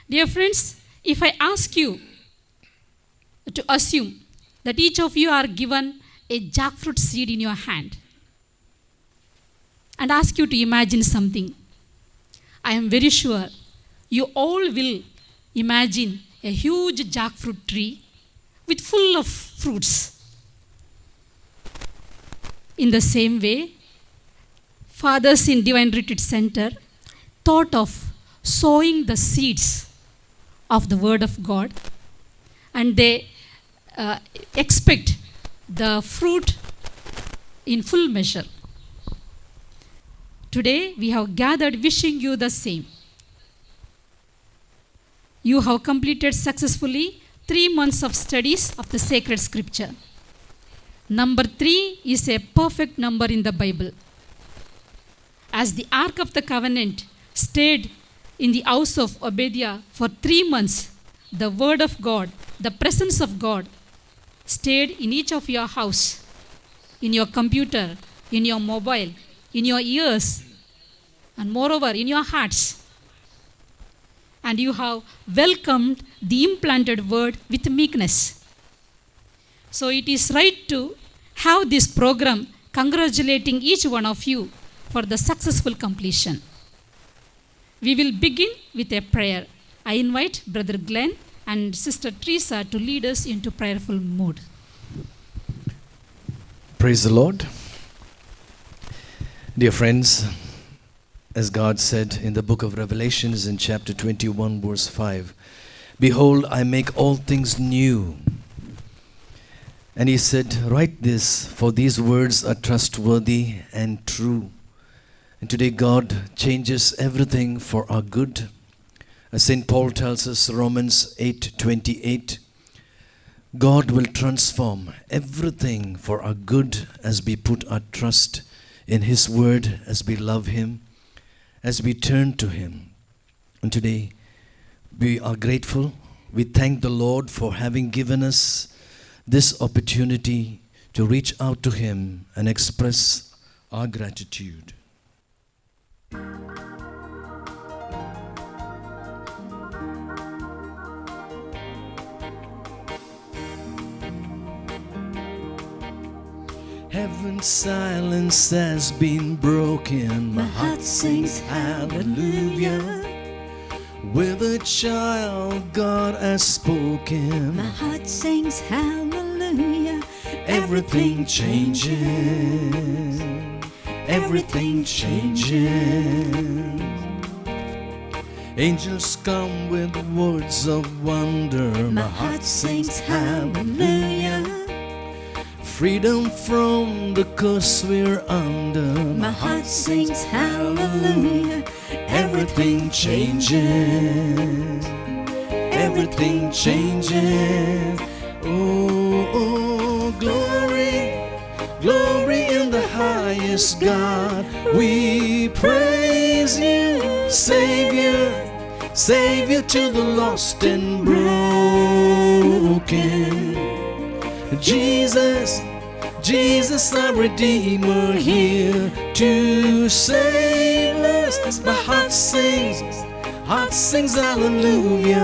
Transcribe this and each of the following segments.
Dear friends, if I ask you to assume that each of you are given a jackfruit seed in your hand and ask you to imagine something, I am very sure you all will imagine a huge jackfruit tree with full of fruits. In the same way, fathers in Divine Retreat Center thought of sowing the seeds of the Word of God, and they expect the fruit in full measure. Today we have gathered wishing you the same. You have completed successfully 3 months of studies of the sacred scripture. Number 3 is a perfect number in the Bible. As the Ark of the Covenant stayed in the house of Obadiah for 3 months, the Word of God, the presence of God, stayed in each of your house, in your computer, in your mobile, in your ears, and moreover in your hearts. And you have welcomed the implanted Word with meekness. So it is right to have this program congratulating each one of you for the successful completion. We will begin with a prayer. I invite Brother Glenn and Sister Teresa to lead us into prayerful mood. Praise the Lord. Dear friends, as God said in the book of Revelations in chapter 21 verse 5, "Behold, I make all things new." And he said, "Write this, for these words are trustworthy and true." And today God changes everything for our good. As St. Paul tells us, Romans 8:28, God will transform everything for our good as we put our trust in His Word, as we love Him, as we turn to Him. And today we are grateful. We thank the Lord for having given us this opportunity to reach out to Him and express our gratitude. Heaven's silence has been broken. My heart sings hallelujah. With a child God has spoken. My heart sings hallelujah. Everything changes. Everything changes. Angels come with words of wonder. My heart sings hallelujah. Freedom from the curse we're under. My heart sings hallelujah. Everything changes. Everything changes. Oh, oh, glory, glory in the highest, God. We praise you, Savior, Savior to the lost and broken. Jesus, Jesus our Redeemer, here to save us. My heart sings hallelujah.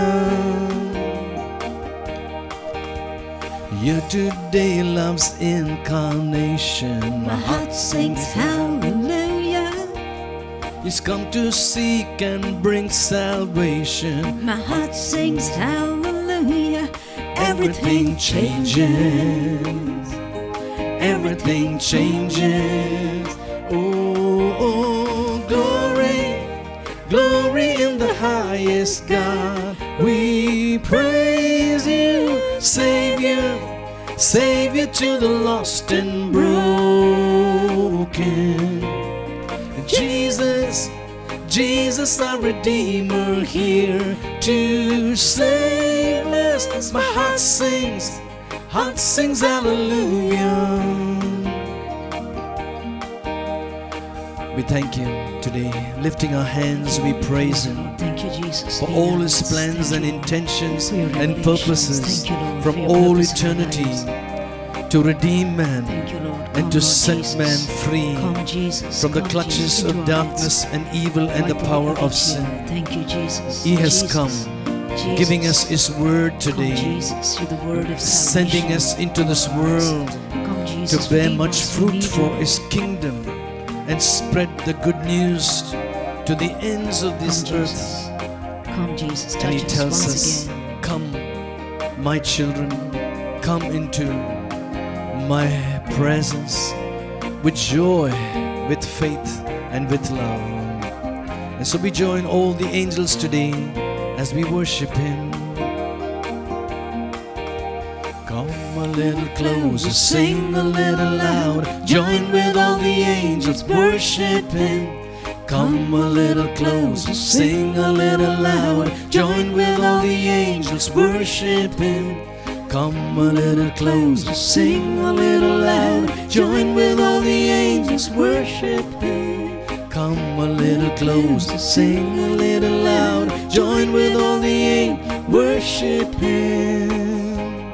You today love's incarnation. My heart sings hallelujah. He's come to seek and bring salvation. My heart sings hallelujah. Everything changes. Everything changes. Oh, oh, glory, glory in the highest, God. We praise you, Savior, Savior to the lost and broken. Jesus, Jesus our Redeemer, here to save us. My heart sings hallelujah. We thank Him today. Lifting our hands, we praise Him. Thank you, Jesus. For all His plans and intentions for your and revelations. purposes Thank you, Lord, from for your all purpose in our eternity lives. to redeem man Thank you, Lord. and to Come, Lord set Jesus. man free Come, Jesus. from the Come, clutches Jesus, of into our darkness midst. and evil and the Wipe away power every of tear. sin. Thank you, Jesus. He has Jesus. come Jesus. giving us His word Come, today, Jesus, you're the word of sending salvation. us into this world Come, to Jesus, bear feed much us. We fruit need for you. His kingdom and spread the good news to the ends of this Come, earth. Jesus. Come, Jesus, And He touch us tells once us, again. come, my children, come into my presence with joy, with faith, and with love. And so we join all the angels today as we worship Him. Come a little closer, sing a little loud, join with all the angels, worship Him. Come a little closer, sing a little loud, join with all the angels, worship Him. Come a little closer, sing a little loud, join with all the angels, worship Him. Come a little closer, sing a little loud, join with all the angels, worship Him.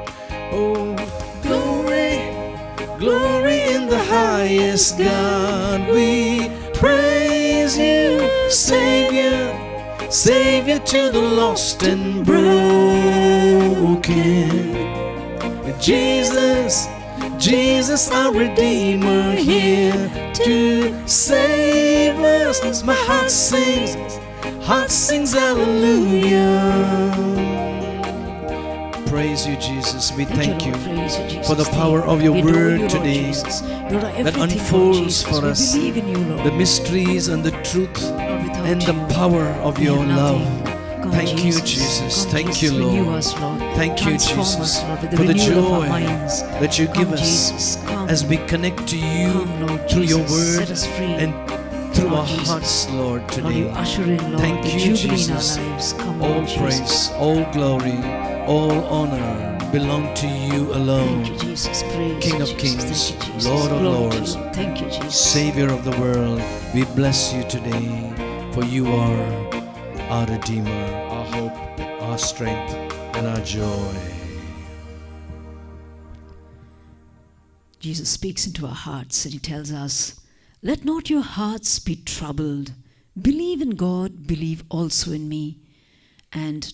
Oh, glory, glory in the highest, God, we praise you, Savior, Savior to the lost and broken. Jesus, Jesus our Redeemer here to save us. My heart sings hallelujah. Praise you, Jesus. We thank you Praise you, Jesus. for the power of your We adore word you, Lord today Jesus. You're that everything, Lord unfolds Jesus. for We us believe in you, Lord. the mysteries and the truth Lord, without and the you, power of we your have love. nothing. Come, Thank you, Jesus. Come, Thank Jesus, you, renew Lord. us, Lord. Thank you, Transform Jesus, us, Lord, with the for the renewal of our joy minds. that you give Come, us Jesus, come. as we connect to you Come, Lord through your Jesus, word set us free. and through Lord our Jesus. hearts, Lord, Lord, you today. usher in, Lord, Thank the you, jubilee Jesus. in our lives. Come, All Lord Jesus. praise, all glory, all honor belong to you Thank alone. you, Jesus. Praise King you, of Jesus. kings, Thank you, Jesus. Lord of Glory to lords, you. Thank you, Jesus. Savior of the world, we bless you today, for you are our Redeemer, our hope, our strength, and our joy. Jesus speaks into our hearts and He tells us, let not your hearts be troubled. Believe in God, believe also in me. And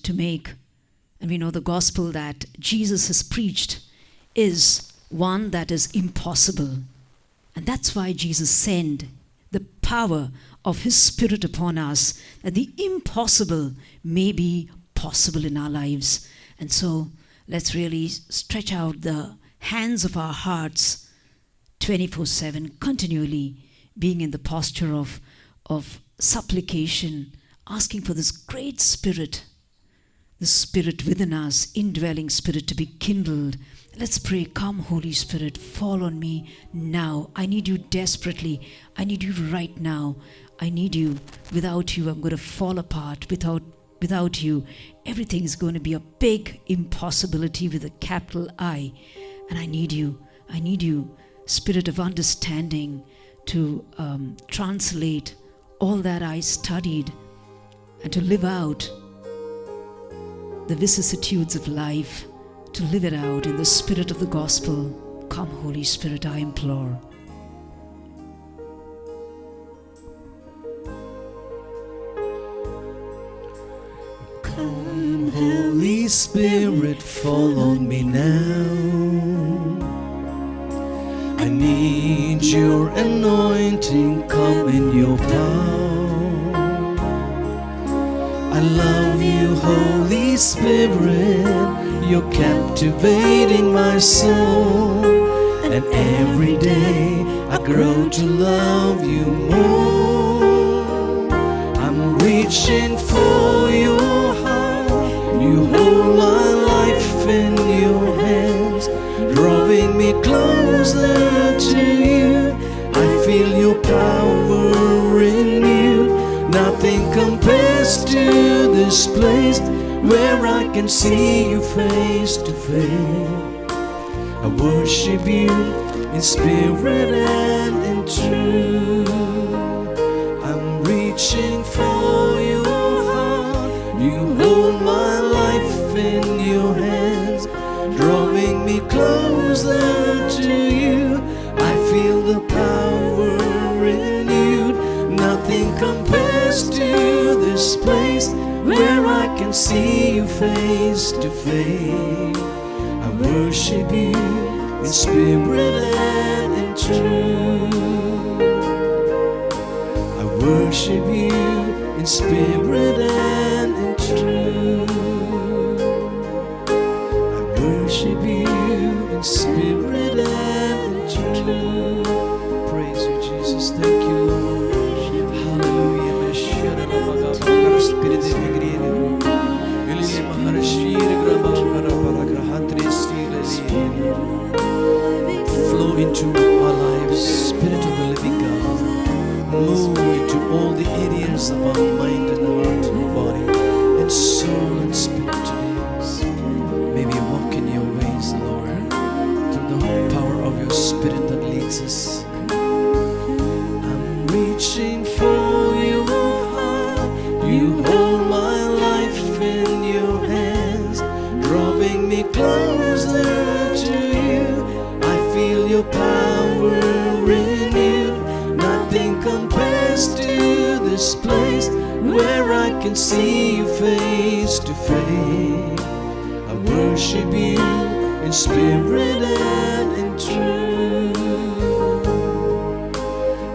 we know the gospel that Jesus has preached is one that is impossible. And that's why Jesus sent the power of His Spirit upon us, that the impossible may be possible in our lives. And so let's really stretch out the hands of our hearts 24/7, continually being in the posture of supplication, asking for this great Spirit, the Spirit within us, indwelling Spirit to be kindled. Let's pray, come Holy Spirit, fall on me now. I need you desperately. I need you right now. I need you. Without you, I'm going to fall apart. Without you, everything is going to be a big impossibility with a capital I. And I need you. I need you, Spirit of understanding, to translate all that I studied and to live out the vicissitudes of life, to live it out in the spirit of the gospel. Come, Holy Spirit, I implore. Come, Holy Spirit, fall on me now. I need your anointing, come in your power. I love you, Holy Spirit, you're captivating my soul. And every day I grow to love you more. I'm reaching for your heart, you hold my life in your hands, drawing me closer to you. I feel your power in you. Nothing compares to this place where I can see you face to face. I worship you in spirit and in truth. I'm reaching for your heart. You hold my life in your hands, drawing me closer to you. I feel the power in you. Nothing compares to this place where I can see you face to face. I worship you in spirit and in truth. I worship you in spirit and in truth. I worship you in spirit and in truth. Praise you, Jesus. Thank you, Lord. Hallelujah. Flow into our lives, Spirit of the living God. Move into all the areas of our mind and heart and body and soul and spirit today. May we walk in your ways, Lord, through the power of your Spirit that leads us. I'm reaching for your heart. You hold my life in your hands, drawing me closer to you. I feel your power renewed. Nothing compares to this place where I can see you face to face. I worship you in spirit and in truth.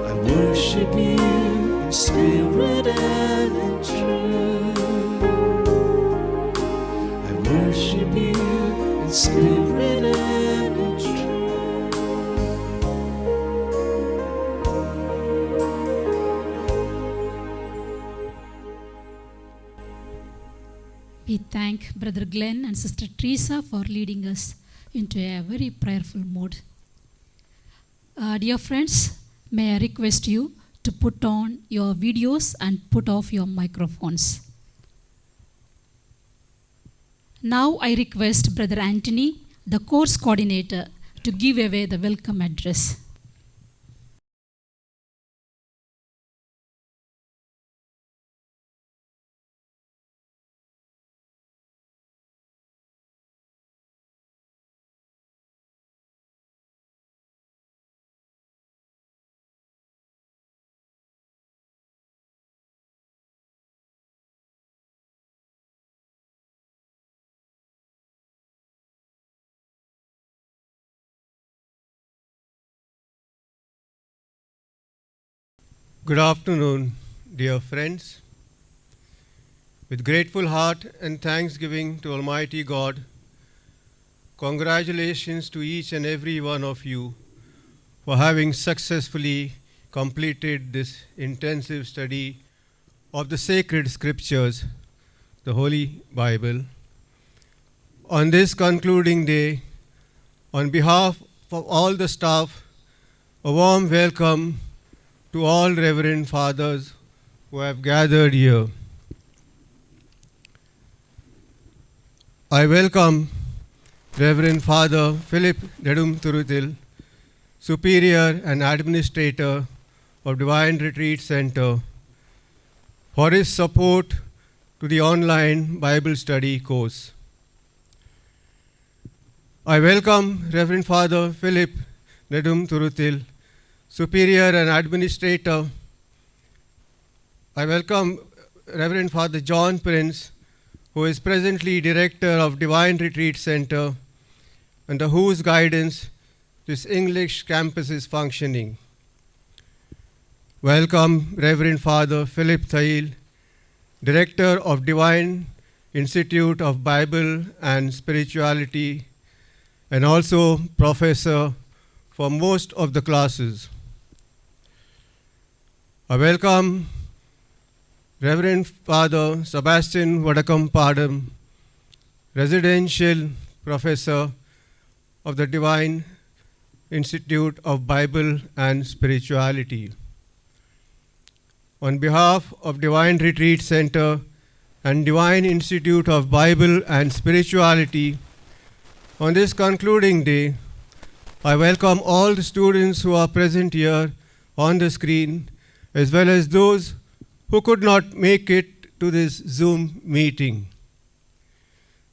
I worship you in spirit and in truth. I worship you in spirit and in truth. We thank Brother Glenn and Sister Teresa for leading us into a very prayerful mood. Dear friends, may I request you to put on your videos and put off your microphones. Now I request Brother Anthony, the course coordinator, to give away the welcome address. Good afternoon, dear friends. With grateful heart and thanksgiving to Almighty God, congratulations to each and every one of you for having successfully completed this intensive study of the sacred scriptures, the Holy Bible. On this concluding day, on behalf of all the staff, a warm welcome to all Reverend Fathers who have gathered here. I welcome Reverend Father Philip Nedum Thuruthil, Superior and Administrator of Divine Retreat Center, for his support to the online Bible study course. I welcome Reverend Father Philip Nedum Thuruthil, Superior and Administrator. I welcome Reverend Father John Prince, who is presently Director of Divine Retreat Center, under whose guidance this English campus is functioning. Welcome Reverend Father Philip Thail, Director of Divine Institute of Bible and Spirituality, and also Professor for most of the classes. I welcome Reverend Father Sebastian Vadakam Padam, Residential Professor of the Divine Institute of Bible and Spirituality. On behalf of Divine Retreat Center and Divine Institute of Bible and Spirituality, on this concluding day, I welcome all the students who are present here on the screen, as well as those who could not make it to this Zoom meeting.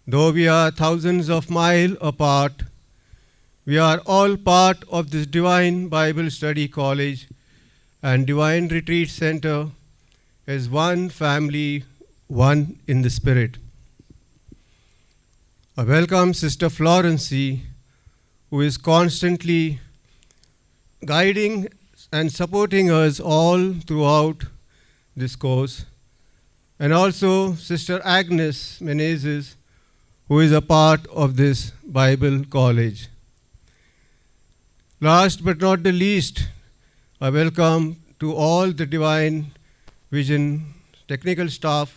Though we are thousands of miles apart, we are all part of this Divine Bible Study College and Divine Retreat Center as one family, one in the Spirit. I welcome Sister Florency, who is constantly guiding and supporting us all throughout this course, and also Sister Agnes Menezes, who is a part of this Bible college. Last but not the least, I welcome to all the Divine Vision technical staff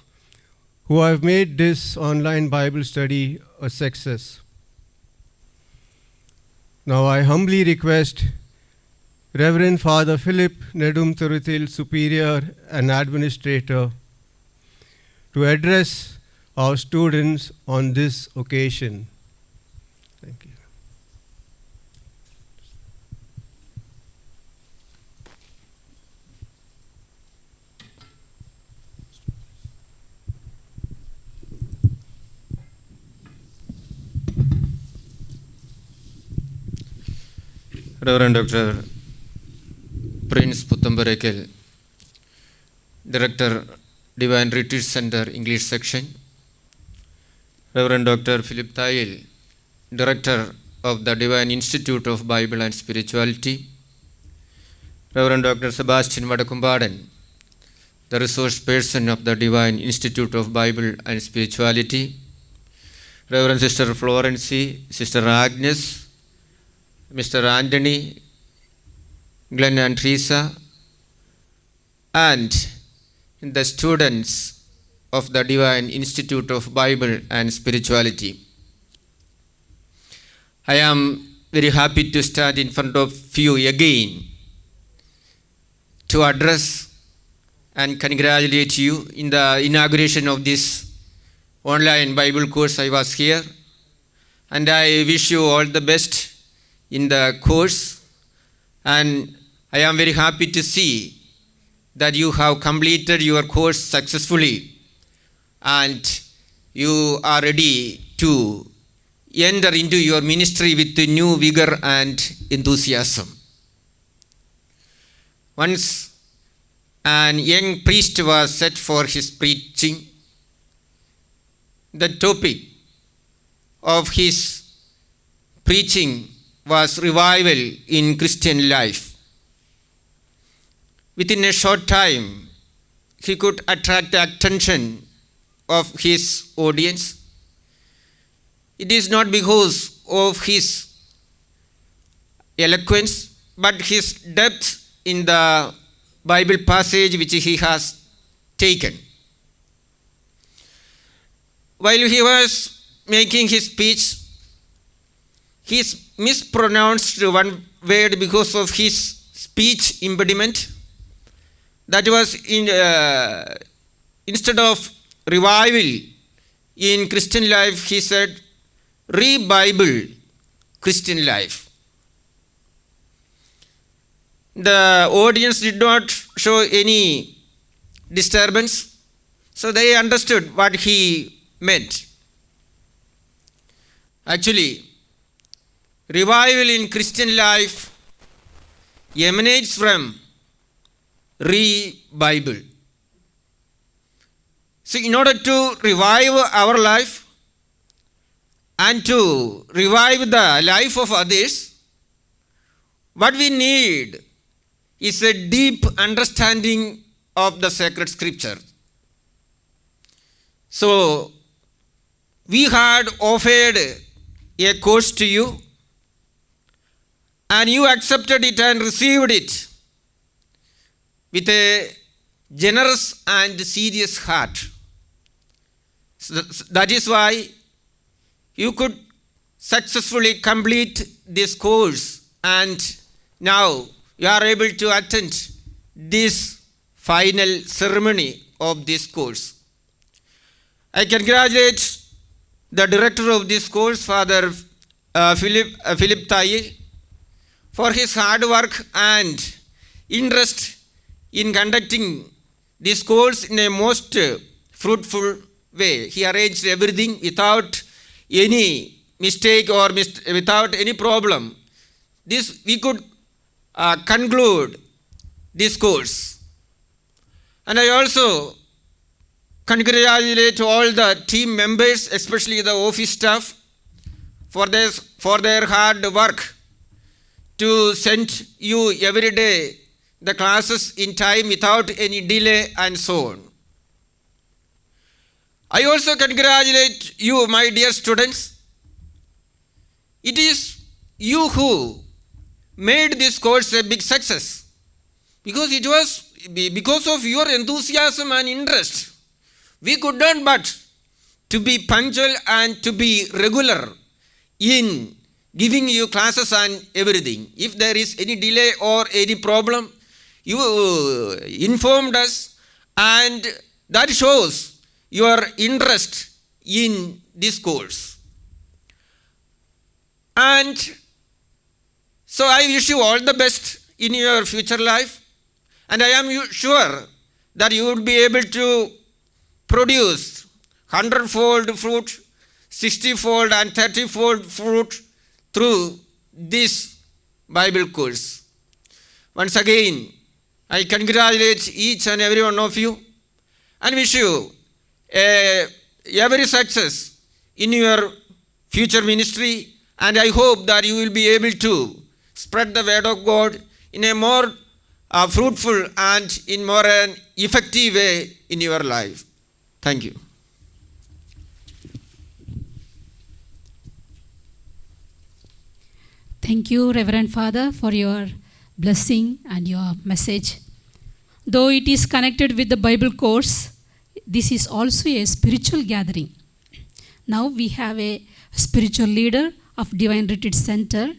who have made this online Bible study a success. Now I humbly request Reverend Father Philip Nedum Thuruthil, Superior and Administrator, to address our students on this occasion. Thank you. Reverend Dr. Prince Puthambarekal, Director, Divine Retreat Center, English Section. Reverend Dr. Philip Thayil, Director of the Divine Institute of Bible and Spirituality. Reverend Dr. Sebastian Vadakumbadan, the resource person of the Divine Institute of Bible and Spirituality. Reverend Sister Florency, Sister Agnes, Mr. Anthony, Glenn and Teresa, and the students of the Divine Institute of Bible and Spirituality. I am very happy to stand in front of you again to address and congratulate you in the inauguration of this online Bible course. I was here, and I wish you all the best in the course, and I am very happy to see that you have completed your course successfully and you are ready to enter into your ministry with new vigor and enthusiasm. Once an young priest was set for his preaching, the topic of his preaching was revival in Christian life. Within a short time, he could attract the attention of his audience. It is not because of his eloquence, but his depth in the Bible passage which he has taken. While he was making his speech, he mispronounced one word because of his speech impediment. That was instead of revival in Christian life, he said re-Bible Christian life. The audience did not show any disturbance, so they understood what he meant. Actually, revival in Christian life emanates from re-Bible. So in order to revive our life and to revive the life of others, what we need is a deep understanding of the sacred scripture. So we had offered a course to you, and you accepted it and received it with a generous and serious heart. So that is why you could successfully complete this course, and now you are able to attend this final ceremony of this course. I congratulate the director of this course, Father Philip Thayil, for his hard work and interest in conducting this course in a most fruitful way. He arranged everything without any mistake or without any problem. We could conclude this course. And I also congratulate all the team members, especially the office staff, for their hard work to send you every day the classes in time without any delay and so on. I also congratulate you, my dear students. It is you who made this course a big success, because it was because of your enthusiasm and interest. We could not but to be punctual and to be regular in giving you classes and everything. If there is any delay or any problem, you informed us, and that shows your interest in this course. And so I wish you all the best in your future life, and I am sure that you will be able to produce 100-fold fruit, 60-fold and 30-fold fruit through this Bible course. Once again, I congratulate each and every one of you and wish you every success in your future ministry, and I hope that you will be able to spread the word of God in a more fruitful and in more an effective way in your life. Thank you. Thank you, Reverend Father, for your blessing and your message. Though it is connected with the Bible course, this is also a spiritual gathering. Now we have a spiritual leader of Divine Retreat Center.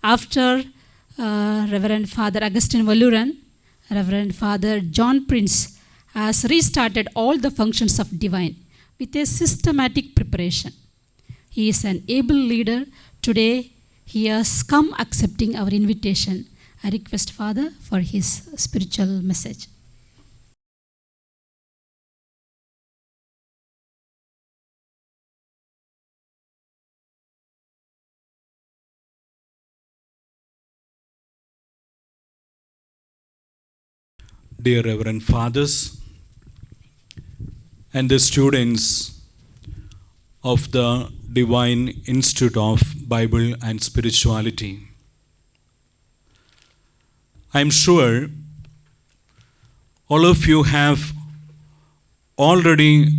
After Reverend Father Augustine Valuran, Reverend Father John Prince has restarted all the functions of Divine with a systematic preparation. He is an able leader. Today he has come accepting our invitation. I request Father for his spiritual message. Dear Reverend Fathers and the students of the Divine Institute of Bible and Spirituality, I am sure all of you have already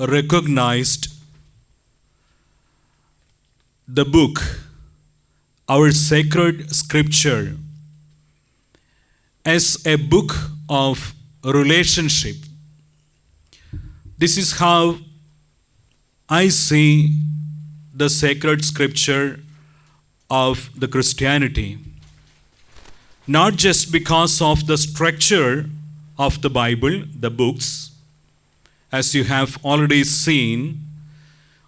recognized the book, our sacred scripture, as a book of relationship. This is how I see the sacred scripture of the Christianity. Not just because of the structure of the Bible, the books, as you have already seen,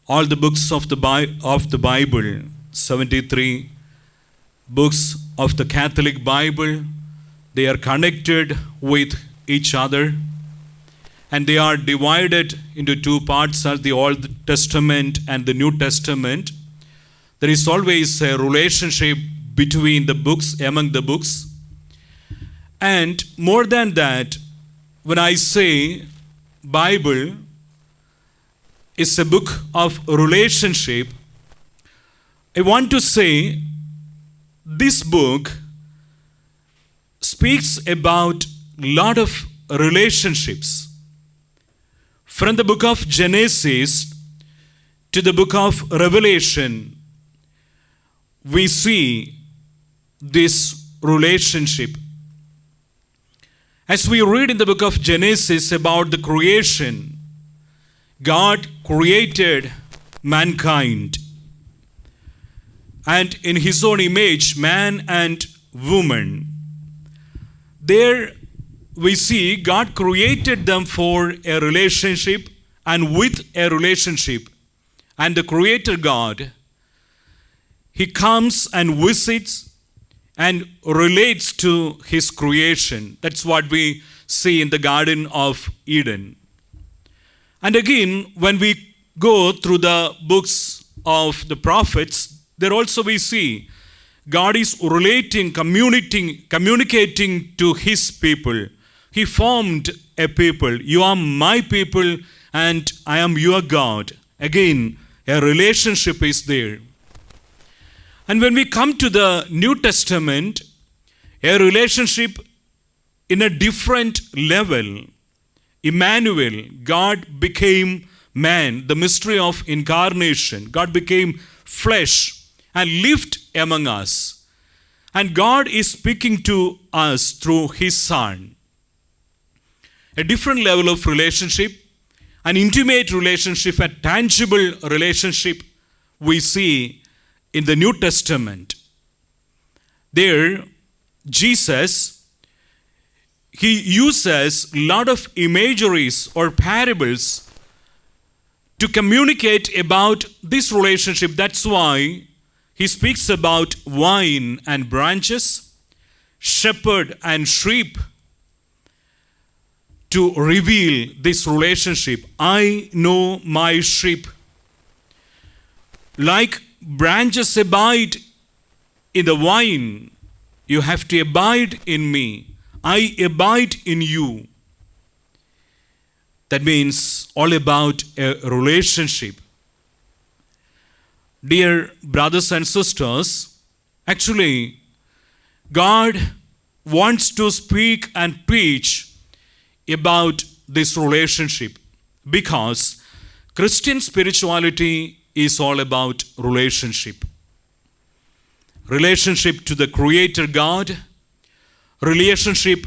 all the books of the Bible, 73 books of the Catholic Bible, they are connected with each other, and they are divided into two parts as the Old Testament and the New Testament. There is always a relationship between the books, among the books. And more than that, when I say Bible is a book of relationship, I want to say this book speaks about a lot of relationships. From the book of Genesis to the book of Revelation, we see this relationship. As we read in the book of Genesis about the creation, God created mankind, and in his own image, man and woman. There we see God created them for a relationship and with a relationship. And the Creator God, He comes and visits and relates to His creation. That's what we see in the Garden of Eden. And again, when we go through the books of the prophets, there also we see God is relating, communicating to His people. He formed a people. You are my people and I am your God. Again, a relationship is there. And when we come to the New Testament, a relationship in a different level, Emmanuel, God became man, the mystery of incarnation. God became flesh and lived among us. And God is speaking to us through His Son. A different level of relationship, an intimate relationship, a tangible relationship we see in the New Testament. There, Jesus, He uses a lot of imageries or parables to communicate about this relationship. That's why He speaks about vine and branches, shepherd and sheep, to reveal this relationship. I know my sheep. Like branches abide in the vine, you have to abide in me. I abide in you. That means all about a relationship. Dear brothers and sisters, actually, God wants to speak and preach about this relationship because Christian spirituality is all about relationship. Relationship to the Creator God, relationship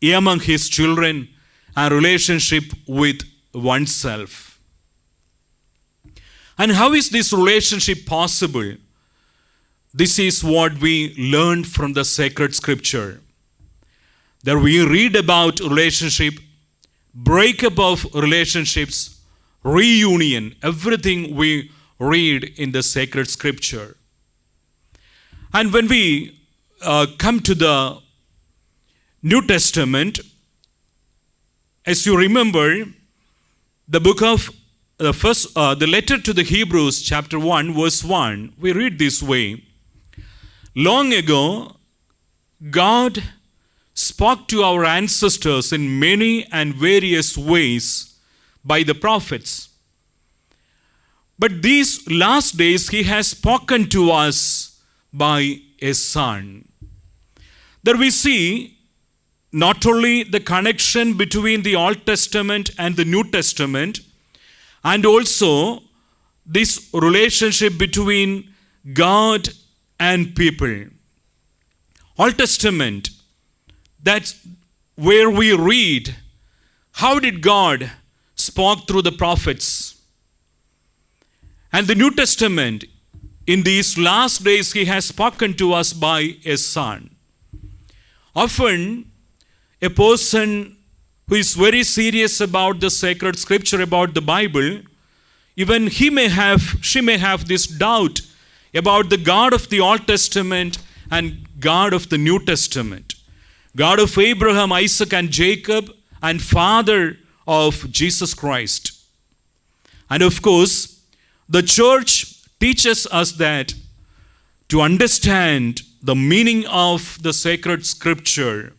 among His children, and relationship with oneself. And how is this relationship possible? This is what we learn from the sacred scripture. There we read about relationship, breakup of relationships, reunion, everything we read in the sacred scripture. And when we come to the New Testament, as you remember, the book of the letter to the Hebrews, chapter 1, verse 1, we read this way. Long ago, God spoke to our ancestors in many and various ways by the prophets. But these last days, He has spoken to us by a Son. There we see not only the connection between the Old Testament and the New Testament, and also this relationship between God and people. Old Testament, that's where we read how did God speak through the prophets. And the New Testament, in these last days, He has spoken to us by a Son. Often, a person who is very serious about the sacred scripture, about the Bible, even she may have this doubt about the God of the Old Testament and God of the New Testament. God of Abraham, Isaac, and Jacob, and Father of Jesus Christ. And of course, the church teaches us that to understand the meaning of the sacred scripture,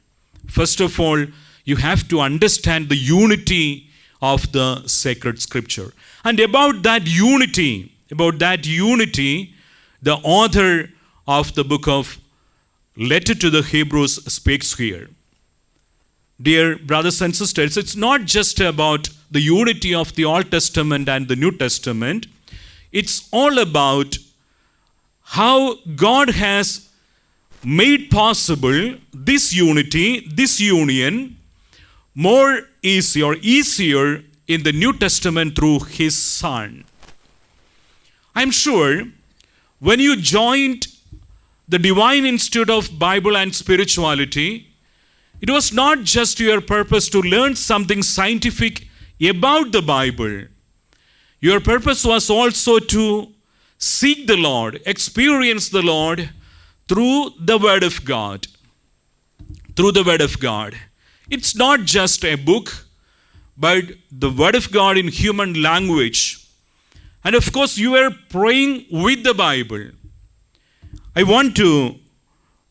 first of all, you have to understand the unity of the sacred scripture. And about that unity, the author of the book of letter to the Hebrews speaks here. Dear brothers and sisters, it's not just about the unity of the Old Testament and the New Testament. It's all about how God has made possible this unity, this union, more easier in the New Testament through His Son. I'm sure when you joined the Divine Institute of Bible and Spirituality, it was not just your purpose to learn something scientific about the Bible. Your purpose was also to seek the Lord, experience the Lord through the Word of God. Through the Word of God. It's not just a book, but the Word of God in human language. And of course, you are praying with the Bible. I want to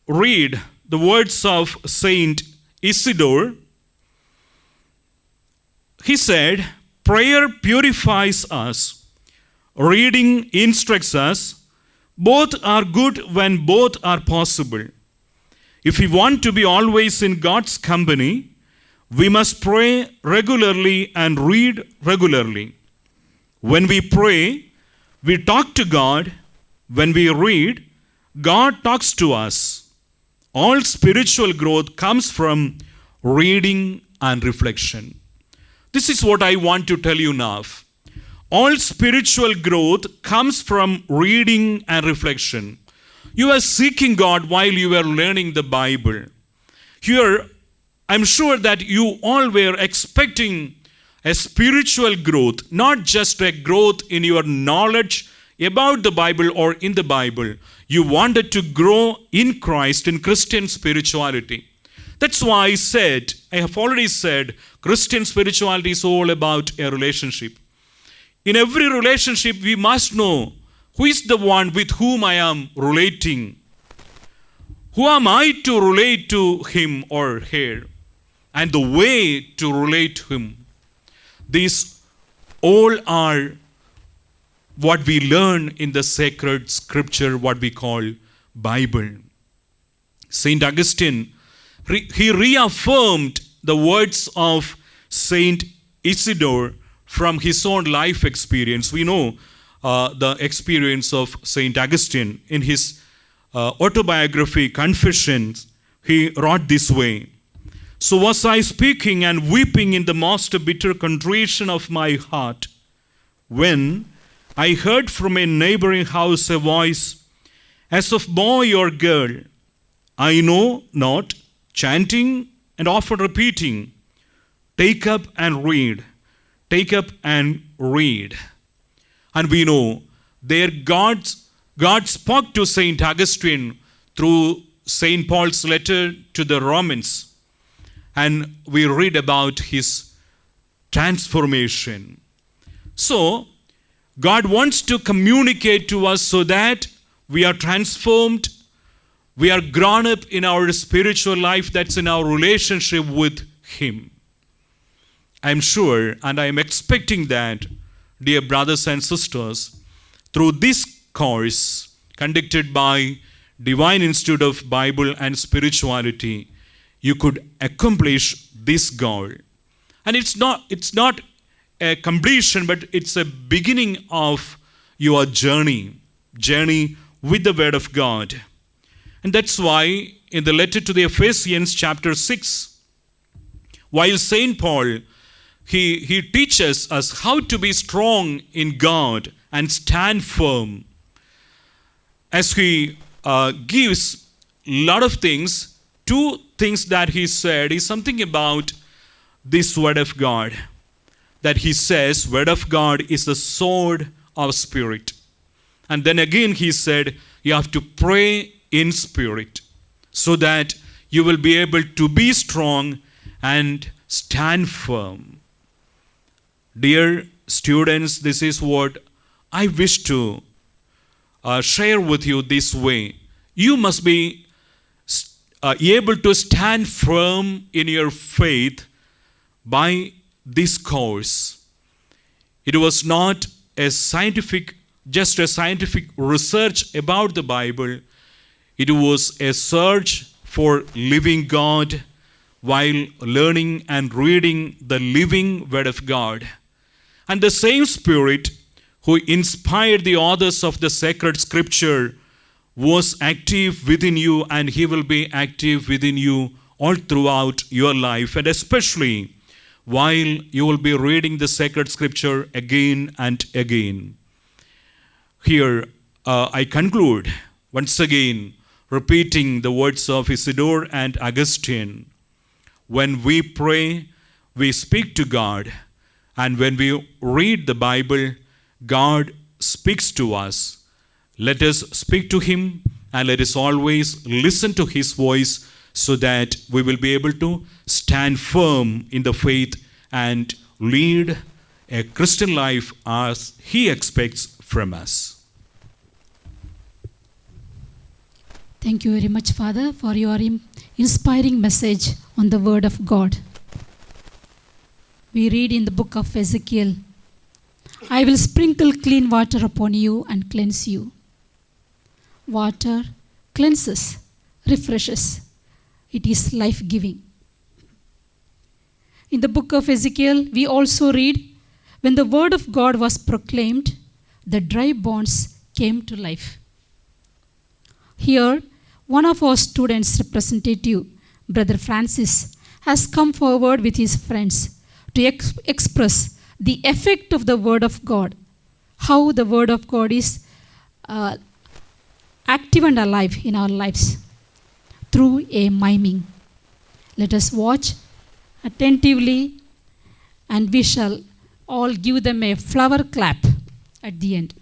read the words of Saint Isidore. He said, prayer purifies us, reading instructs us, Both are good when both are possible. If we want to be always in God's company, we must pray regularly and read regularly. When we pray, we talk to God. When we read, God talks to us. All spiritual growth comes from reading and reflection. This is what I want to tell you now. All spiritual growth comes from reading and reflection. You are seeking God while you are learning the Bible. Here, I'm sure that you all were expecting a spiritual growth, not just a growth in your knowledge about the Bible or in the Bible. You wanted to grow in Christ, in Christian spirituality. That's why I have already said, Christian spirituality is all about a relationship. In every relationship, we must know who is the one with whom I am relating. Who am I to relate to him or her? And the way to relate to him. These all are what we learn in the sacred scripture, what we call Bible. Saint Augustine, he reaffirmed the words of Saint Isidore from his own life experience. We know the experience of Saint Augustine. In his autobiography, Confessions, he wrote this way: "So was I speaking and weeping in the most bitter contrition of my heart, when I heard from a neighboring house a voice, as of boy or girl, I know not, chanting and often repeating, 'Take up and read, take up and read.'" And we know there God spoke to Saint Augustine through Saint Paul's letter to the Romans. And we read about his transformation. So, God wants to communicate to us so that we are transformed, we are grown up in our spiritual life, that's in our relationship with him. I'm sure and I'm expecting that, dear brothers and sisters, through this course conducted by Divine Institute of Bible and Spirituality, you could accomplish this goal. And it's not a completion, but it's a beginning of your journey with the Word of God. And that's why in the letter to the Ephesians chapter 6, while Saint Paul, he teaches us how to be strong in God and stand firm. As he gives a lot of things, two things that he said is something about this Word of God. That he says, Word of God is the sword of spirit. And then again he said, you have to pray in spirit so that you will be able to be strong and stand firm. Dear students, this is what I wish to share with you this way. You must be able to stand firm in your faith by this course. It was not just a scientific research about the Bible. It was a search for living God while learning and reading the living Word of God. And the same Spirit who inspired the authors of the sacred scripture was active within you, and he will be active within you all throughout your life, and especially while you will be reading the sacred scripture again and again. Here I conclude once again repeating the words of Isidore and Augustine. When we pray, we speak to God, and when we read the Bible, God speaks to us. Let us speak to him, and let us always listen to his voice so that we will be able to stand firm in the faith and lead a Christian life as he expects from us. Thank you very much, Father, for your inspiring message on the Word of God. We read in the book of Ezekiel, I will sprinkle clean water upon you and cleanse you. water cleanses, refreshes. It is life giving. In the book of Ezekiel, we also read, when the word of God was proclaimed, the dry bones came to life. Here, one of our students' representative, Brother Francis, has come forward with his friends to express the effect of the Word of God, how the Word of God is active and alive in our lives through a miming. Let us watch attentively, and we shall all give them a flower clap at the end.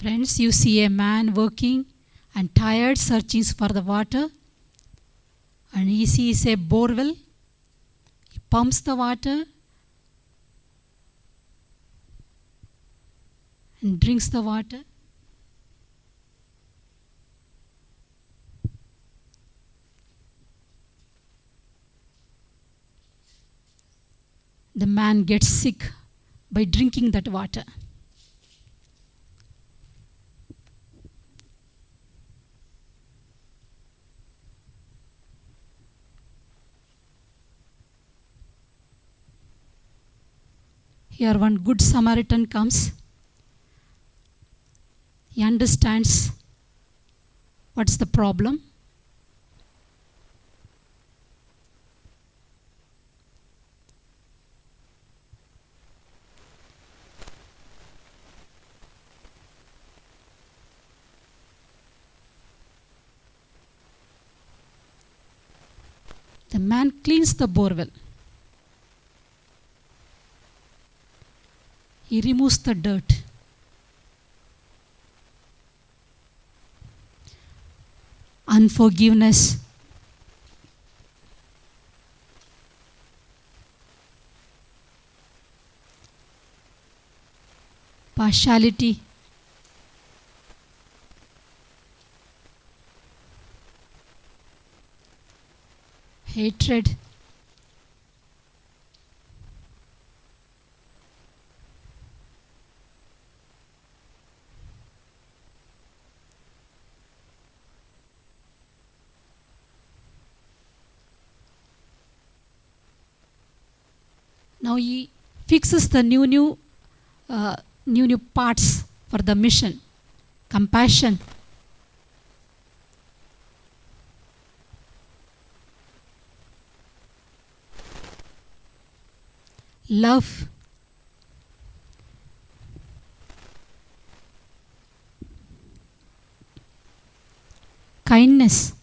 Friends, you see a man working and tired, searching for the water, and he sees a borewell. He pumps the water and drinks the water. The man gets sick by drinking that water. Here one good Samaritan comes. He understands what's the problem. The man cleans the borewell. He removes the dirt. Unforgiveness, partiality, hatred, now he fixes the new parts for the mission. Compassion, love, kindness,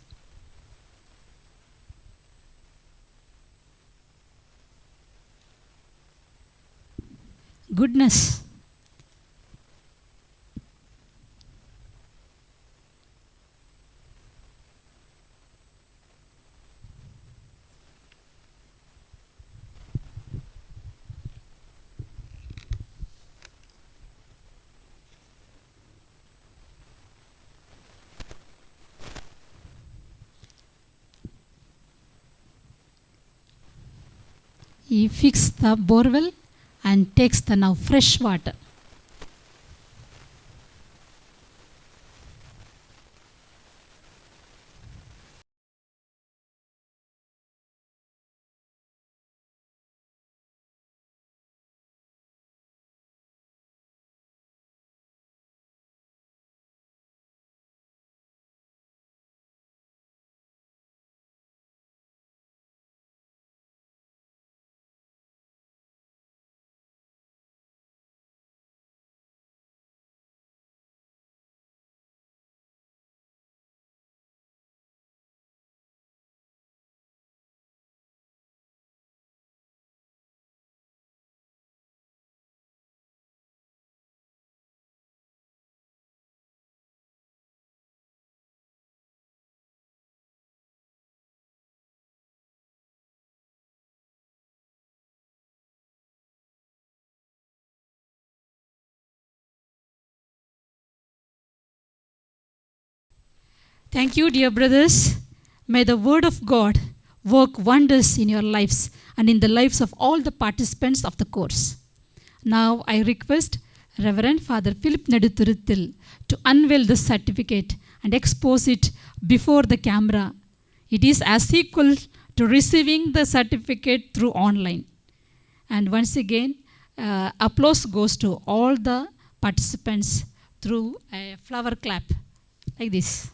goodness, he fixes the borewell and takes the now fresh water. Thank you, dear brothers. May the word of God work wonders in your lives and in the lives of all the participants of the course. Now I request Reverend Father Philip Neduthurithil to unveil the certificate and expose it before the camera. It is as equal to receiving the certificate through online. And once again, applause goes to all the participants through a flower clap, like this.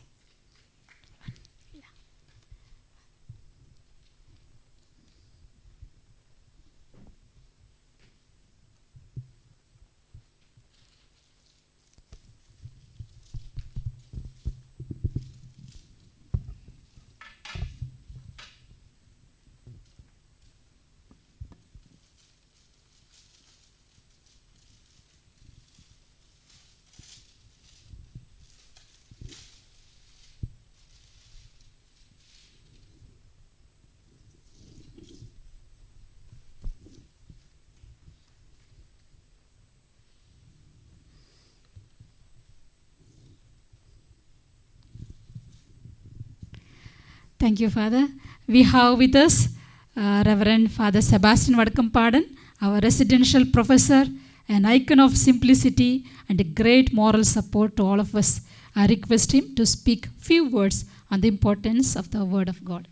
Thank you, Father. We have with us Reverend Father Sebastian Vadakampadan, our residential professor, an icon of simplicity and a great moral support to all of us. I request him to speak few words on the importance of the Word of God.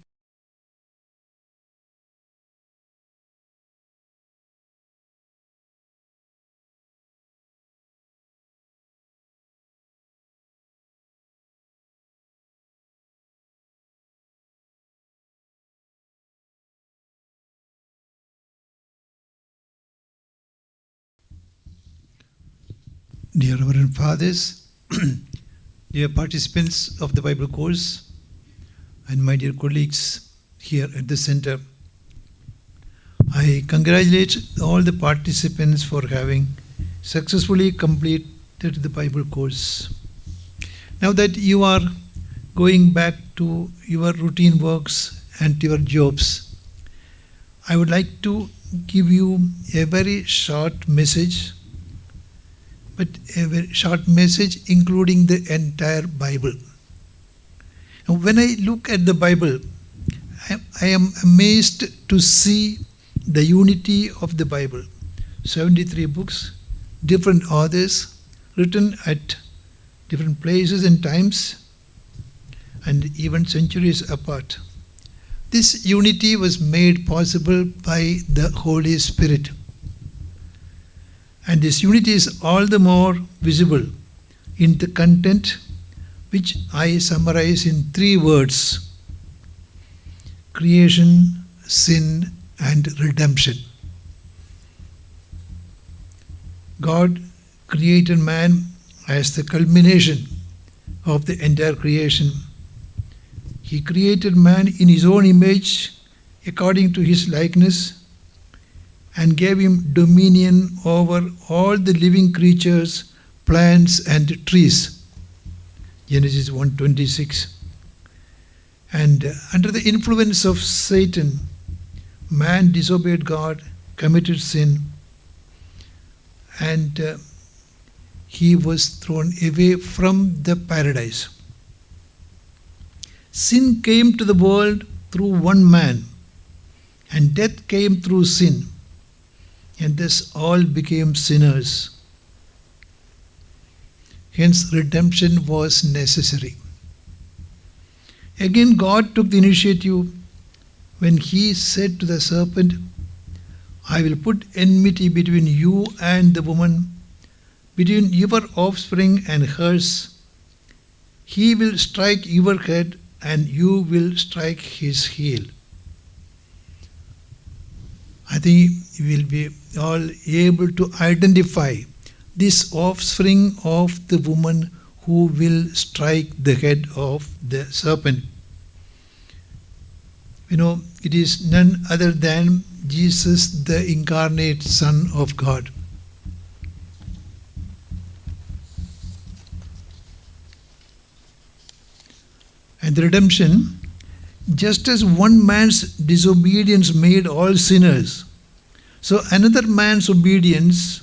Dear Reverend Fathers, dear participants of the Bible course, and my dear colleagues here at the center, I congratulate all the participants for having successfully completed the Bible course. Now that you are going back to your routine works and your jobs, I would like to give you a very short message, but a very short message including the entire Bible. Now, when I look at the Bible, I am amazed to see the unity of the Bible. 73 books, different authors, written at different places and times, and even centuries apart. This unity was made possible by the Holy Spirit. And this unity is all the more visible in the content, which I summarize in 3 words: creation, sin, and redemption. God created man as the culmination of the entire creation. He created man in his own image, according to his likeness, and gave him dominion over all the living creatures, plants, and trees. Genesis 1:26. And under the influence of Satan, man disobeyed God, committed sin, and he was thrown away from the paradise. Sin came to the world through one man, and death came through sin, and thus all became sinners. Hence, redemption was necessary. Again, God took the initiative when he said to the serpent, "I will put enmity between you and the woman, between your offspring and hers. He will strike your head, and you will strike his heel." I think we will be all able to identify this offspring of the woman who will strike the head of the serpent. You know, it is none other than Jesus, the incarnate Son of God. And the redemption, just as one man's disobedience made all sinners, so another man's obedience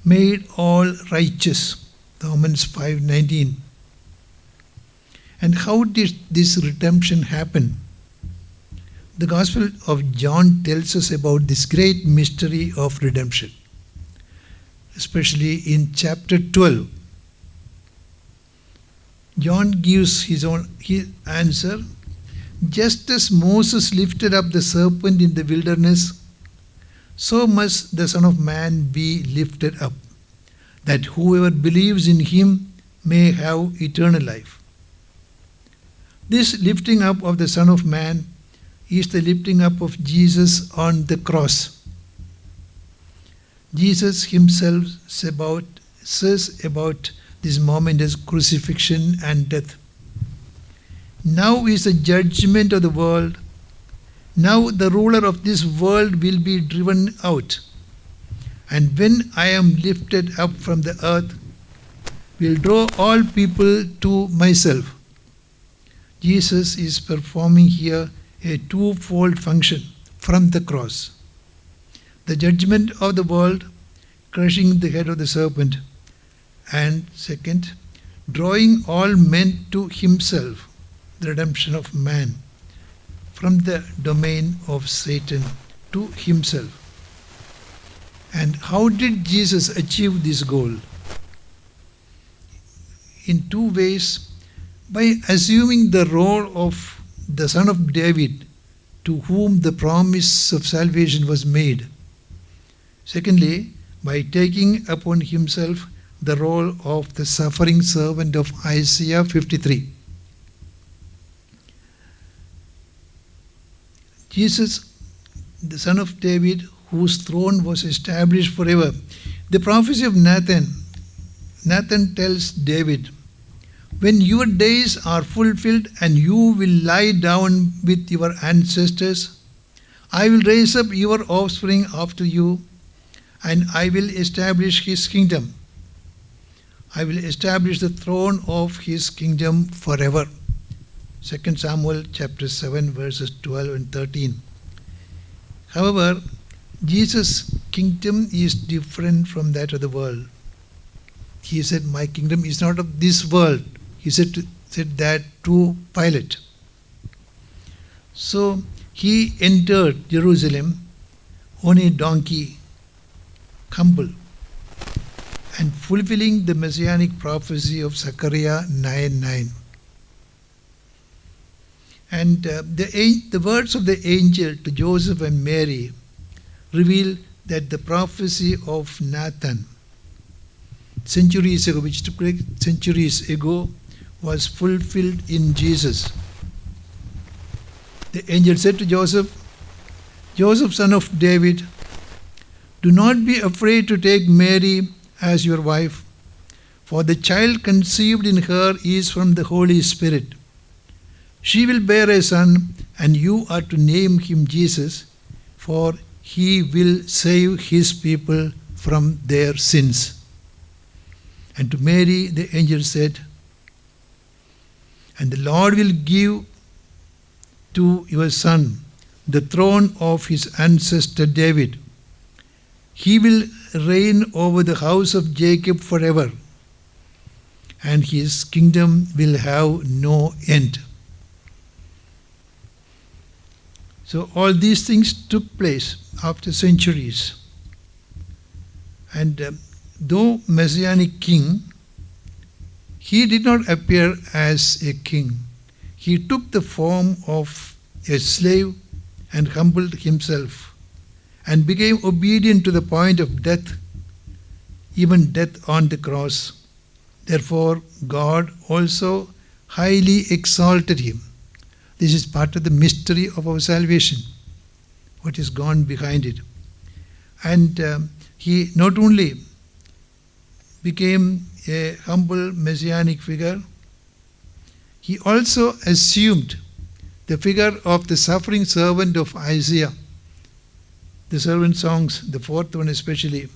made all righteous. Romans 5:19. And how did this redemption happen? The Gospel of John tells us about this great mystery of redemption, especially in chapter 12. John gives his answer. Just as Moses lifted up the serpent in the wilderness, so must the Son of Man be lifted up, that whoever believes in him may have eternal life. This lifting up of the Son of Man is the lifting up of Jesus on the cross. Jesus himself says about this moment as crucifixion and death. Now is the judgment of the world. Now the ruler of this world will be driven out. And when I am lifted up from the earth, will draw all people to myself. Jesus is performing here a twofold function from the cross. The judgment of the world, crushing the head of the serpent, and second, drawing all men to himself, the redemption of man, from the domain of Satan to himself. And how did Jesus achieve this goal? In two ways. By assuming the role of the Son of David, to whom the promise of salvation was made. Secondly, by taking upon himself the role of the suffering servant of Isaiah 53. Jesus, the Son of David, whose throne was established forever. The prophecy of Nathan tells David, when your days are fulfilled and you will lie down with your ancestors, I will raise up your offspring after you, and I will establish his kingdom. I will establish the throne of his kingdom forever. 2 Samuel chapter 7 verses 12 and 13. However, Jesus' kingdom is different from that of the world. He said, my kingdom is not of this world. He said that to Pilate. So he entered Jerusalem on a donkey, humble, and fulfilling the messianic prophecy of Zechariah 9:9. And the words of the angel to Joseph and Mary reveal that the prophecy of Nathan, centuries ago, which took place centuries ago, was fulfilled in Jesus. The angel said to Joseph, Joseph, son of David, do not be afraid to take Mary as your wife, for the child conceived in her is from the Holy Spirit. She will bear a son, and you are to name him Jesus, for he will save his people from their sins. And to Mary the angel said, and the Lord will give to your son the throne of his ancestor David. He will reign over the house of Jacob forever, and his kingdom will have no end. So all these things took place after centuries. And though Messianic king, he did not appear as a king. He took the form of a slave and humbled himself and became obedient to the point of death, even death on the cross. Therefore, God also highly exalted him. This is part of the mystery of our salvation, what is gone behind it. And he not only became a humble messianic figure, he also assumed the figure of the suffering servant of Isaiah. The servant songs, the fourth one especially.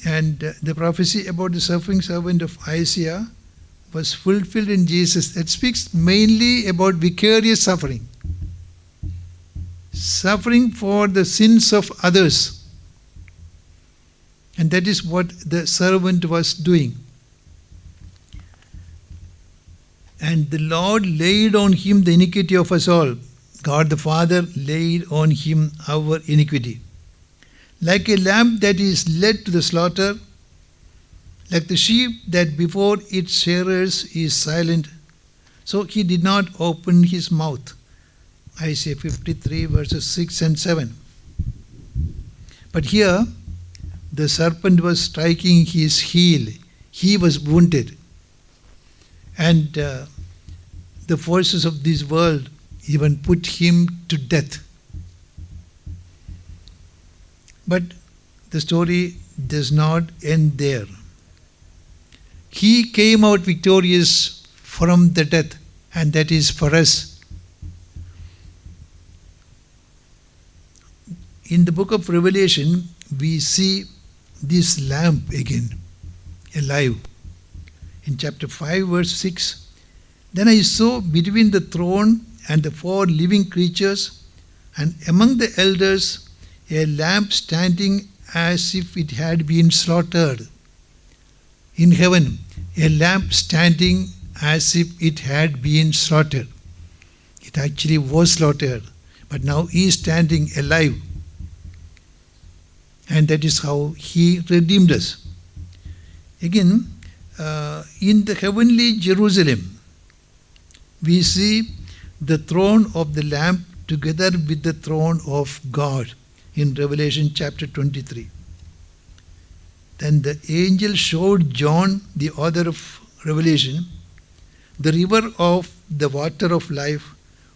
And the prophecy about the suffering servant of Isaiah was fulfilled in Jesus. That speaks mainly about vicarious suffering. Suffering for the sins of others. And that is what the servant was doing. And the Lord laid on him the iniquity of us all. God the Father laid on him our iniquity. Like a lamb that is led to the slaughter, like the sheep that before its shearers is silent, so he did not open his mouth. Isaiah 53 verses 6 and 7. But here, the serpent was striking his heel. He was wounded. And the forces of this world even put him to death. But the story does not end there. He came out victorious from the death, and that is for us. In the book of Revelation, we see this lamb again, alive. In chapter 5, verse 6, then I saw between the throne and the 4 living creatures, and among the elders, a lamb standing as if it had been slaughtered. In heaven, a lamb standing as if it had been slaughtered. It actually was slaughtered, but now he is standing alive. And that is how he redeemed us. Again, in the heavenly Jerusalem, we see the throne of the Lamb together with the throne of God in Revelation chapter 23. Then the angel showed John, the author of Revelation, the river of the water of life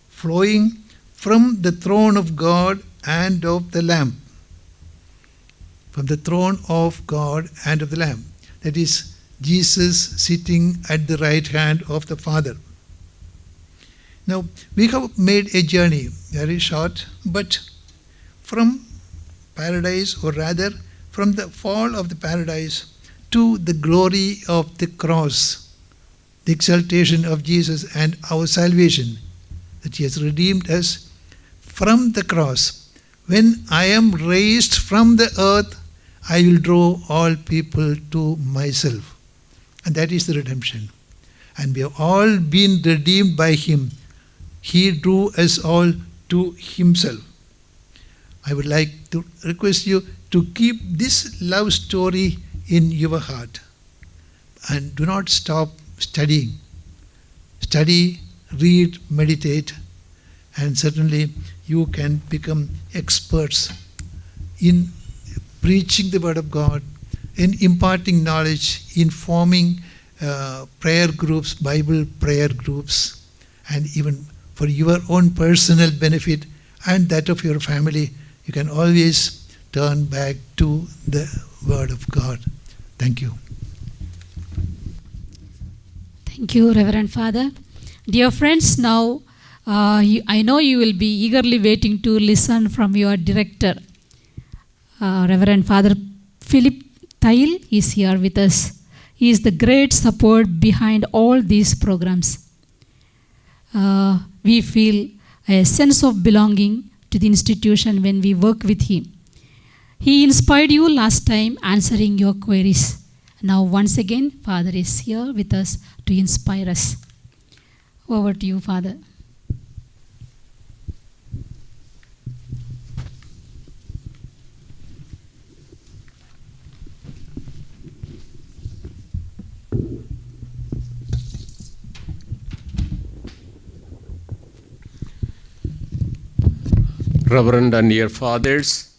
flowing from the throne of God and of the Lamb. From the throne of God and of the Lamb. That is, Jesus sitting at the right hand of the Father. Now, we have made a journey, very short, but from paradise, or rather from the fall of the paradise to the glory of the cross, the exaltation of Jesus and our salvation, that he has redeemed us from the cross. When I am raised from the earth, I will draw all people to myself. And that is the redemption. And we have all been redeemed by him. He drew us all to himself. I would like to request you to keep this love story in your heart. And do not stop studying. Study, read, meditate, and certainly you can become experts in preaching the word of God, in imparting knowledge, in forming prayer groups, Bible prayer groups, and even for your own personal benefit and that of your family, you can always turn back to the word of God. Thank you. Thank you, Reverend Father. Dear friends, now I know you will be eagerly waiting to listen from your director. Reverend Father Philip Thail is here with us. He is the great support behind all these programs. We feel a sense of belonging to the institution when we work with him. He inspired you last time answering your queries. Now once again, Father is here with us to inspire us. Over to you, Father. Reverend and dear fathers,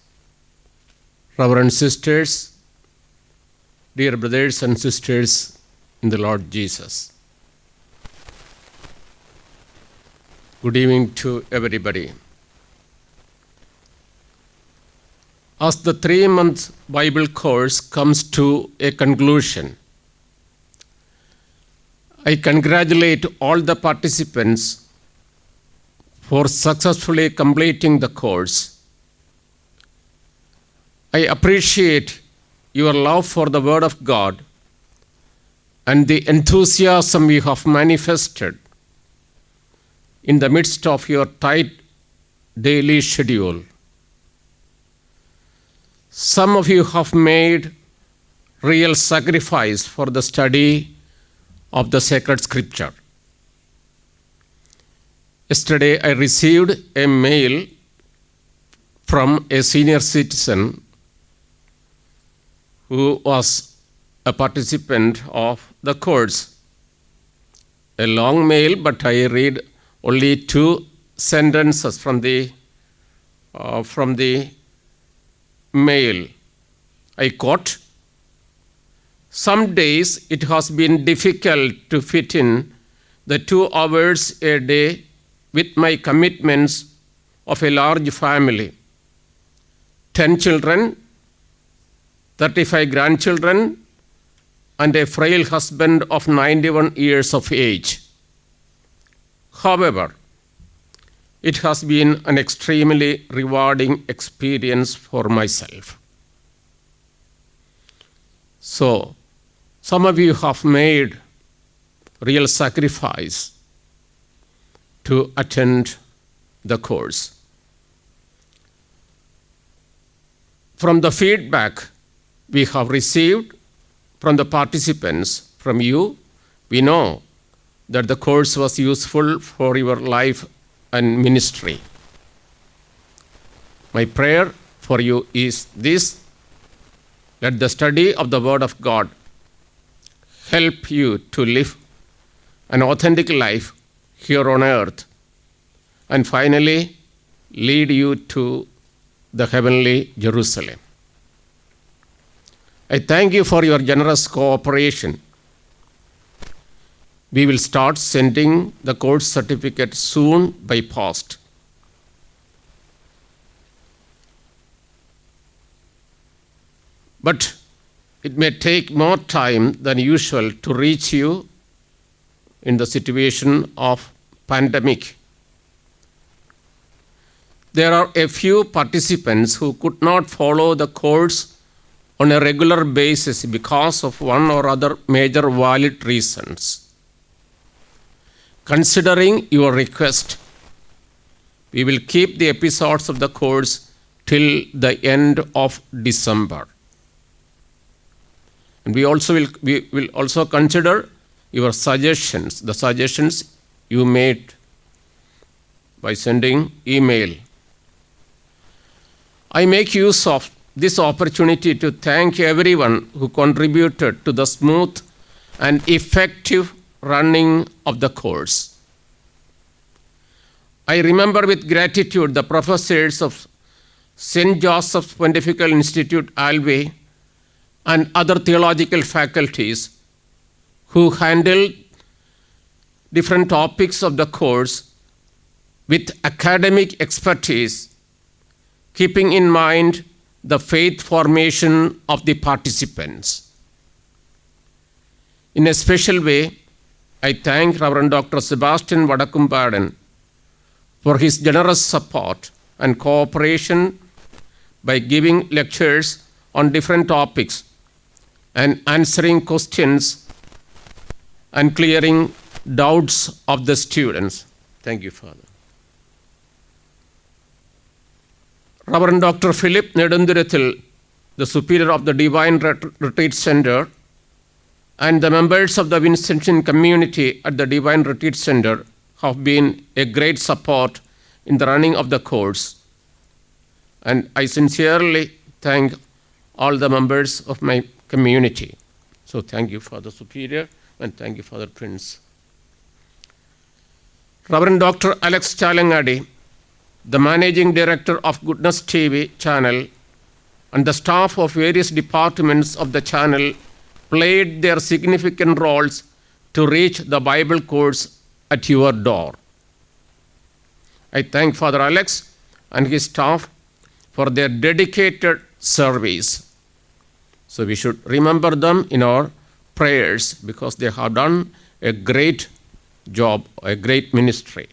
Reverend sisters, dear brothers and sisters in the Lord Jesus. Good evening to everybody. As the 3-month Bible course comes to a conclusion, I congratulate all the participants for successfully completing the course. I appreciate your love for the Word of God and the enthusiasm you have manifested in the midst of your tight daily schedule. Some of you have made real sacrifice for the study of the sacred scripture. Yesterday, I received a mail from a senior citizen who was a participant of the course. A long mail, but I read only 2 sentences from the mail. I quote, "Some days it has been difficult to fit in the 2 hours a day with my commitments of a large family, 10 children, 35 grandchildren, and a frail husband of 91 years of age. However, it has been an extremely rewarding experience for myself." So, some of you have made real sacrifice to attend the course. From the feedback we have received from the participants, from you, we know that the course was useful for your life and ministry. My prayer for you is this: let the study of the Word of God help you to live an authentic life here on earth, and finally lead you to the heavenly Jerusalem. I thank you for your generous cooperation. We will start sending the course certificate soon by post. But it may take more time than usual to reach you in the situation of pandemic. There are a few participants who could not follow the course on a regular basis because of one or other major valid reasons. Considering your request, we will keep the episodes of the course till the end of December. And we will also consider your suggestions, the suggestions you made by sending email. I make use of this opportunity to thank everyone who contributed to the smooth and effective running of the course. I remember with gratitude the professors of St. Joseph's Pontifical Institute, Alvey, and other theological faculties who handled different topics of the course with academic expertise, keeping in mind the faith formation of the participants. In a special way, I thank Reverend Dr. Sebastian Vadakumpadan for his generous support and cooperation by giving lectures on different topics and answering questions and clearing doubts of the students. Thank you, Father. Reverend Dr. Philip Nedundurathil, the superior of the Divine Retreat Center, and the members of the Vincentian community at the Divine Retreat Center have been a great support in the running of the course. And I sincerely thank all the members of my community. So thank you, Father Superior, and thank you, Father Prince. Reverend Dr. Alex Chalangadi, the Managing Director of Goodness TV channel, and the staff of various departments of the channel played their significant roles to reach the Bible course at your door. I thank Father Alex and his staff for their dedicated service. So we should remember them in our prayers because they have done a great job, a great ministry.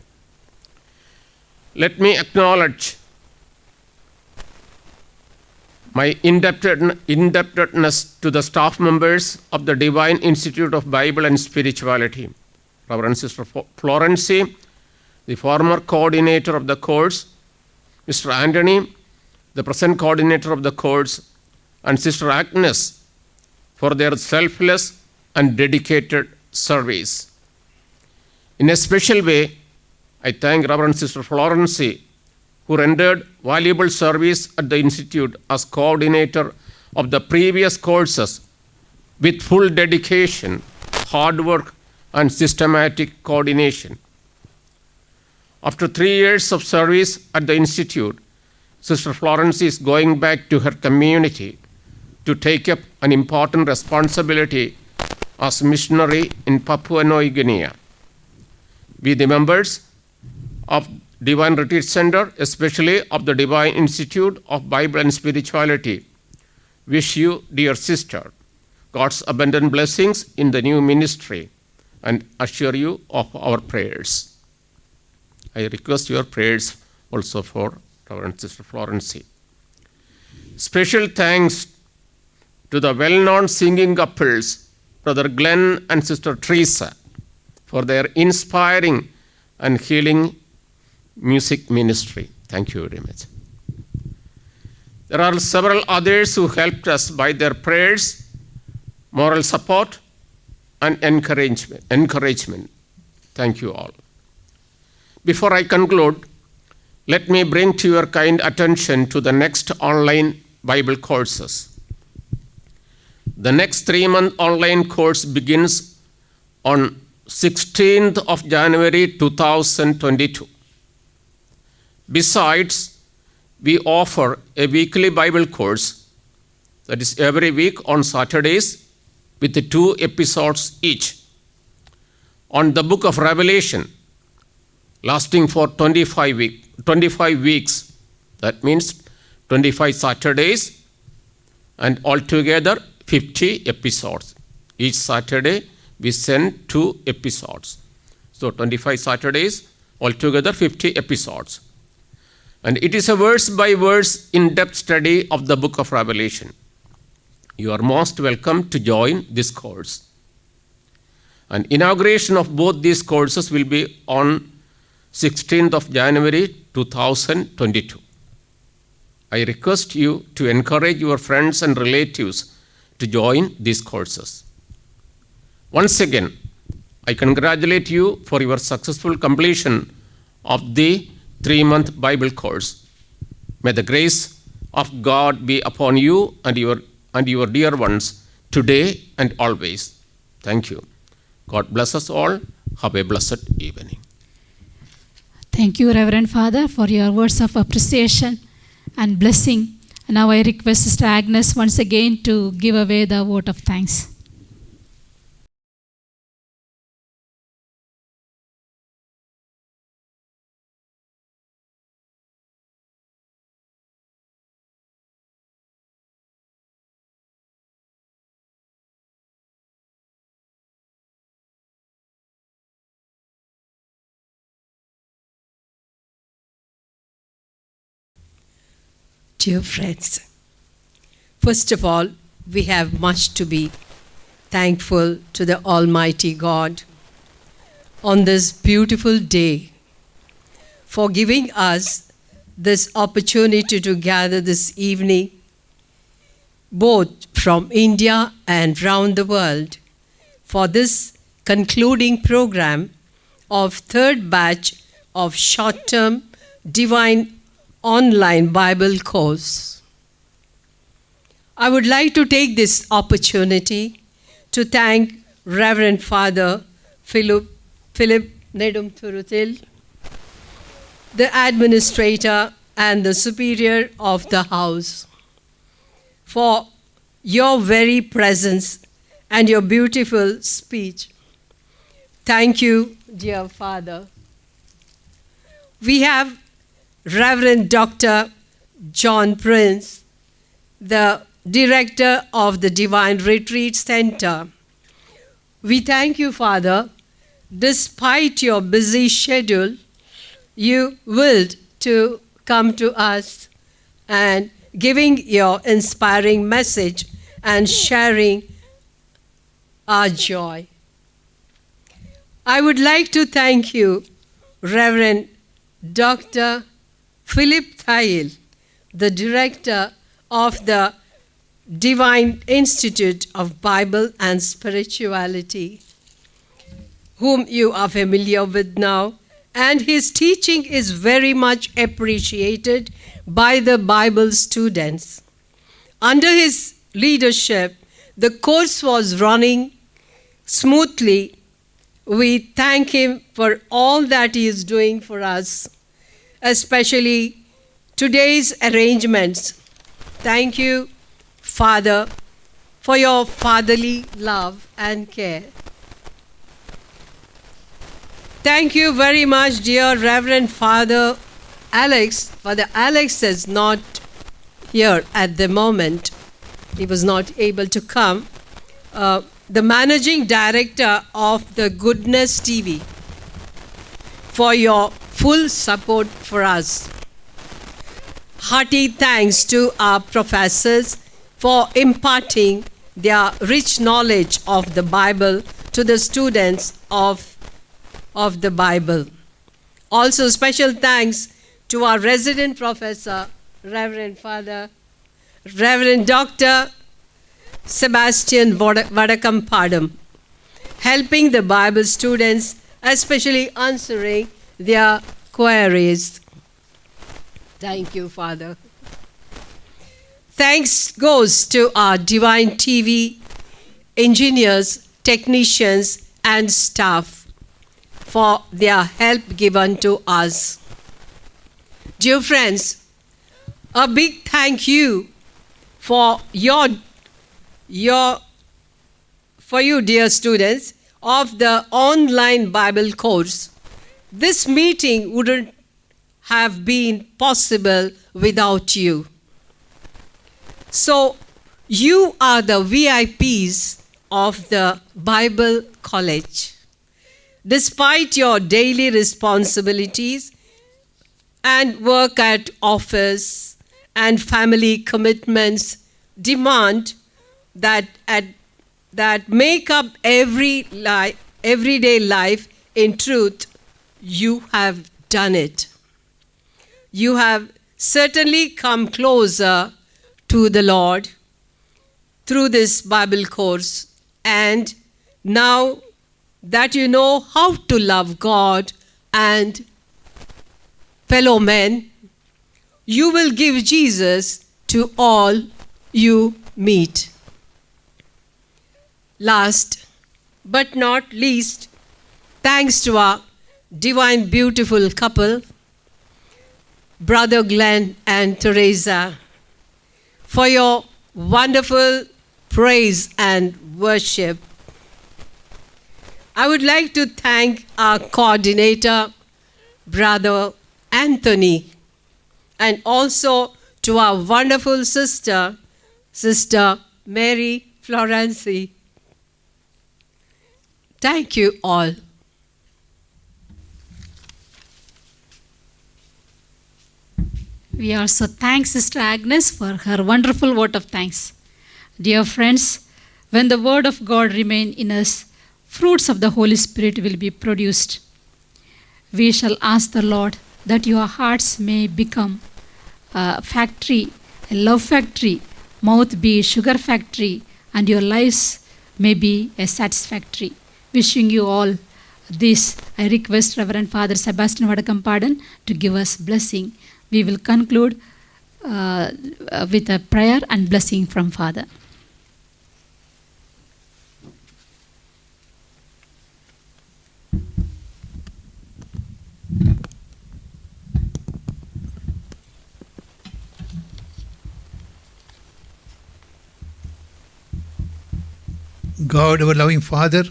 Let me acknowledge my indebtedness to the staff members of the Divine Institute of Bible and Spirituality. Reverend Sister Florency, the former coordinator of the course, Mr. Anthony, the present coordinator of the course, and Sister Agnes for their selfless and dedicated service. In a special way, I thank Reverend Sister Florence, who rendered valuable service at the Institute as coordinator of the previous courses with full dedication, hard work, and systematic coordination. After 3 years of service at the Institute, Sister Florence is going back to her community to take up an important responsibility as missionary in Papua New Guinea. We, the members of Divine Retreat Center, especially of the Divine Institute of Bible and Spirituality, wish you, dear sister, God's abundant blessings in the new ministry and assure you of our prayers. I request your prayers also for Reverend Sister Florence. Special thanks to the well-known singing couples, Brother Glenn and Sister Teresa, for their inspiring and healing music ministry. Thank you very much. There are several others who helped us by their prayers, moral support, and encouragement. Thank you all. Before I conclude, let me bring to your kind attention to the next online Bible courses. The next 3-month online course begins on 16th of January 2022. Besides, we offer a weekly Bible course that is every week on Saturdays with 2 episodes each on the book of Revelation, lasting for 25 weeks. That means 25 Saturdays and altogether 50 episodes. Each Saturday we send 2 episodes. So 25 Saturdays, altogether 50 episodes. And it is a verse-by-verse in-depth study of the book of Revelation. You are most welcome to join this course. An inauguration of both these courses will be on 16th of January 2022. I request you to encourage your friends and relatives to join these courses. Once again, I congratulate you for your successful completion of the 3-month Bible course. May the grace of God be upon you and your dear ones today and always. Thank you. God bless us all. Have a blessed evening. Thank you, Reverend Father, for your words of appreciation and blessing. Now I request Sister Agnes once again to give away the vote of thanks. Dear friends, first of all, we have much to be thankful to the Almighty God on this beautiful day for giving us this opportunity to gather this evening, both from India and round the world, for this concluding program of 3rd batch of short-term Divine online Bible course. I would like to take this opportunity to thank Reverend Father Philip Nedum Thuruthil, the administrator and the superior of the house, for your very presence and your beautiful speech. Thank you, dear Father. We have Reverend Dr. John Prince, the director of the Divine Retreat Center. We thank you, Father. Despite your busy schedule, you willed to come to us and giving your inspiring message and sharing our joy. I would like to thank you, Reverend Dr. Philip Thail, the director of the Divine Institute of Bible and Spirituality, whom you are familiar with now, and his teaching is very much appreciated by the Bible students. Under his leadership, the course was running smoothly. We thank him for all that he is doing for us, especially today's arrangements. Thank you, Father, for your fatherly love and care. Thank you very much, dear Reverend Father Alex. Father Alex is not here at the moment. He was not able to come. The managing director of the Goodness TV, for your full support for us. Hearty thanks to our professors for imparting their rich knowledge of the Bible to the students of the Bible. Also, special thanks to our resident professor, Reverend Dr. Sebastian Vadakam, helping the Bible students, especially answering their queries. Thank you, Father. Thanks goes to our Divine TV engineers, technicians, and staff for their help given to us. Dear friends, a big thank you for you, dear students, of the online Bible course. This meeting wouldn't have been possible without you. So, you are the VIPs of the Bible College. Despite your daily responsibilities and work at office and family commitments demand that make up everyday life, in truth, you have done it. You have certainly come closer to the Lord through this Bible course, and now that you know how to love God and fellow men, you will give Jesus to all you meet. Last but not least, thanks to our divine, beautiful couple, Brother Glenn and Teresa, for your wonderful praise and worship. I would like to thank our coordinator, Brother Anthony, and also to our wonderful sister, Sister Mary Florenzi. Thank you all. We also thank Sister Agnes for her wonderful vote of thanks. Dear friends, when the Word of God remains in us, fruits of the Holy Spirit will be produced. We shall ask the Lord that your hearts may become a factory, a love factory, mouth be a sugar factory, and your lives may be a satisfactory. Wishing you all this, I request Reverend Father Sebastian Vadakam to give us blessing. We will conclude with a prayer and blessing from Father. God, our loving Father,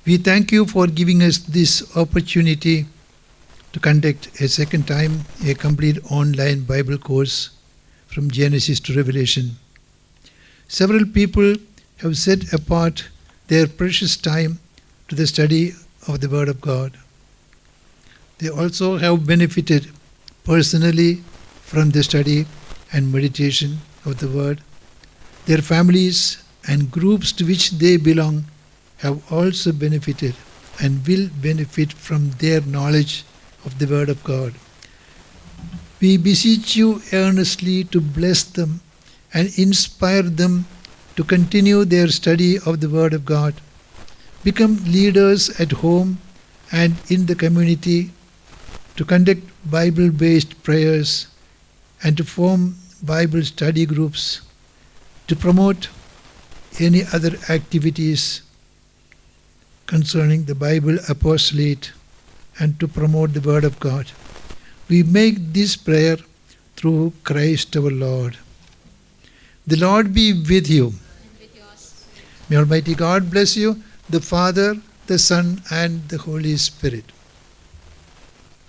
we thank you for giving us this opportunity to conduct a second time a complete online Bible course from Genesis to Revelation. Several people have set apart their precious time to the study of the Word of God. They also have benefited personally from the study and meditation of the Word. Their families and groups to which they belong have also benefited and will benefit from their knowledge of the Word of God. We beseech you earnestly to bless them and inspire them to continue their study of the Word of God, become leaders at home and in the community to conduct Bible-based prayers, and to form Bible study groups, to promote any other activities concerning the Bible apostolate, and to promote the Word of God. We make this prayer through Christ our Lord. The Lord be with you. May Almighty God bless you, the Father, the Son, and the Holy Spirit.